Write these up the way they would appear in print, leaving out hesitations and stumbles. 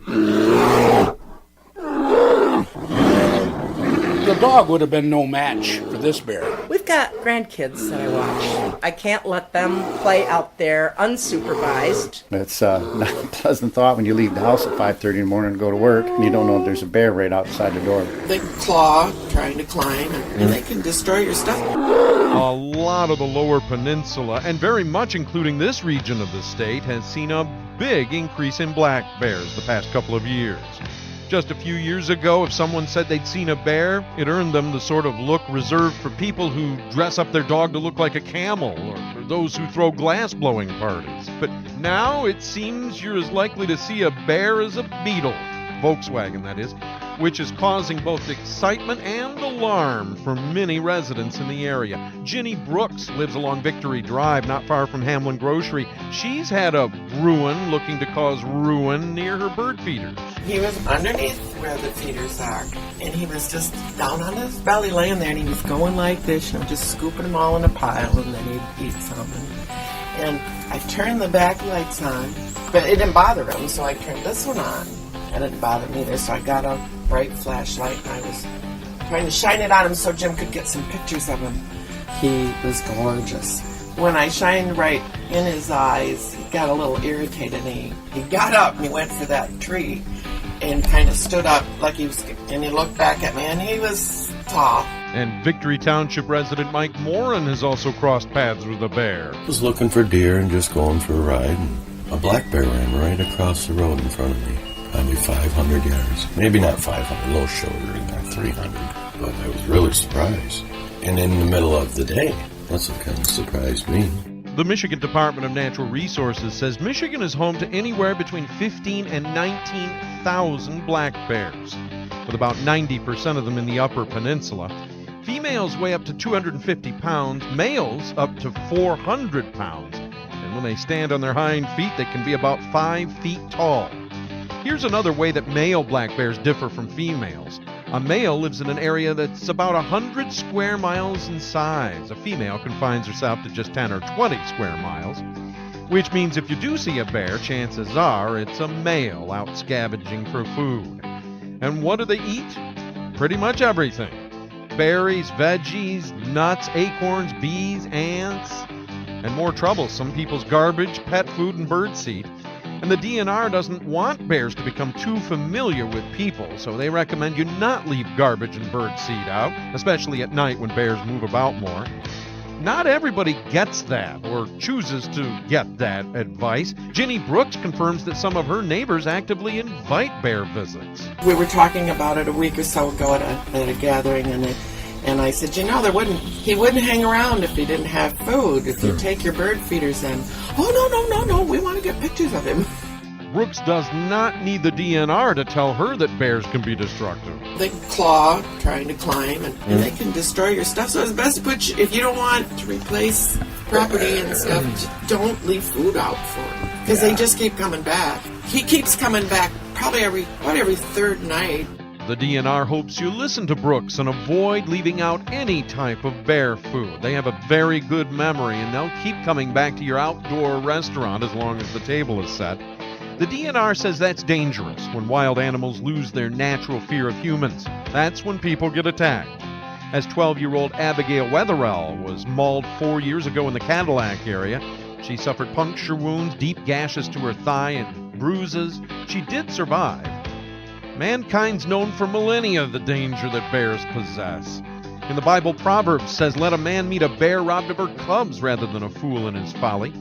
The dog would have been no match for this bear. We've got grandkids that I watch. I can't let them play out there unsupervised. It's not a pleasant thought when you leave the house at 5:30 in the morning to go to work and you don't know if there's a bear right outside the door. They claw, trying to climb, and they can destroy your stuff. A lot of the lower peninsula, and very much including this region of the state, has seen a big increase in black bears the past couple of years. Just a few years ago, if someone said they'd seen a bear, it earned them the sort of look reserved for people who dress up their dog to look like a camel, or for those who throw glass-blowing parties. But now it seems you're as likely to see a bear as a beetle, Volkswagen that is, which is causing both excitement and alarm for many residents in the area. Ginny Brooks lives along Victory Drive, not far from Hamlin Grocery. She's had a Bruin looking to cause ruin near her bird feeders. He was underneath where the feeders are, and he was just down on his belly laying there, and he was going like this, just scooping them all in a pile, and then he'd eat some. And I turned the back lights on, but it didn't bother him, so I turned this one on. And it didn't bother me either, so I got a bright flashlight, and I was trying to shine it on him so Jim could get some pictures of him. He was gorgeous. When I shined right in his eyes, he got a little irritated, and he got up, and he went for that tree, and kind of stood up like he was, and he looked back at me, and he was tall. And Victory Township resident Mike Moran has also crossed paths with a bear. I was looking for deer and just going for a ride, and a black bear ran right across the road in front of me. Probably 500 yards. Maybe not 500, a little shorter than that, 300. But I was really surprised. And in the middle of the day, that's what kind of surprised me. The Michigan Department of Natural Resources says Michigan is home to anywhere between 15 and 19,000 black bears, with about 90% of them in the Upper Peninsula. Females weigh up to 250 pounds, males up to 400 pounds. And when they stand on their hind feet, they can be about 5 feet tall. Here's another way that male black bears differ from females. A male lives in an area that's about 100 square miles in size. A female confines herself to just 10 or 20 square miles, which means if you do see a bear, chances are it's a male out scavenging for food. And what do they eat? Pretty much everything. Berries, veggies, nuts, acorns, bees, ants, and more troublesome, people's garbage, pet food, and birdseed. And the DNR doesn't want bears to become too familiar with people, so they recommend you not leave garbage and birdseed out, especially at night when bears move about more. Not everybody gets that or chooses to get that advice. Ginny Brooks confirms that some of her neighbors actively invite bear visits. We were talking about it a week or so ago at a gathering, and I said, he wouldn't hang around if he didn't have food, if you take your bird feeders in. Oh, no, we want to get pictures of him. Brooks does not need the DNR to tell her that bears can be destructive. They claw, trying to climb, and they can destroy your stuff. So it's best to put, if you don't want to replace property and stuff, don't leave food out for them. Because they just keep coming back. He keeps coming back probably every third night. The DNR hopes you listen to Brooks and avoid leaving out any type of bear food. They have a very good memory, and they'll keep coming back to your outdoor restaurant as long as the table is set. The DNR says that's dangerous when wild animals lose their natural fear of humans. That's when people get attacked. As 12-year-old Abigail Wetherell was mauled 4 years ago in the Cadillac area. She suffered puncture wounds, deep gashes to her thigh, and bruises. She did survive. Mankind's known for millennia the danger that bears possess. In the Bible, Proverbs says, "Let a man meet a bear robbed of her cubs rather than a fool in his folly."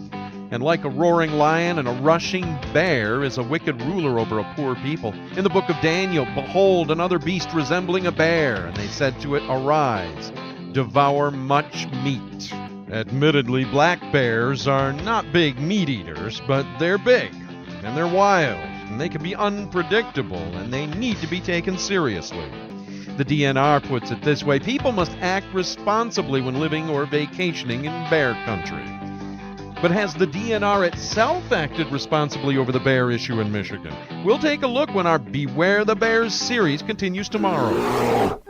And like a roaring lion and a rushing bear is a wicked ruler over a poor people. In the book of Daniel, behold, another beast resembling a bear, and they said to it, "Arise, devour much meat." Admittedly, black bears are not big meat eaters, but they're big, and they're wild, and they can be unpredictable, and they need to be taken seriously. The DNR puts it this way: people must act responsibly when living or vacationing in bear country. But has the DNR itself acted responsibly over the bear issue in Michigan? We'll take a look when our Beware the Bears series continues tomorrow.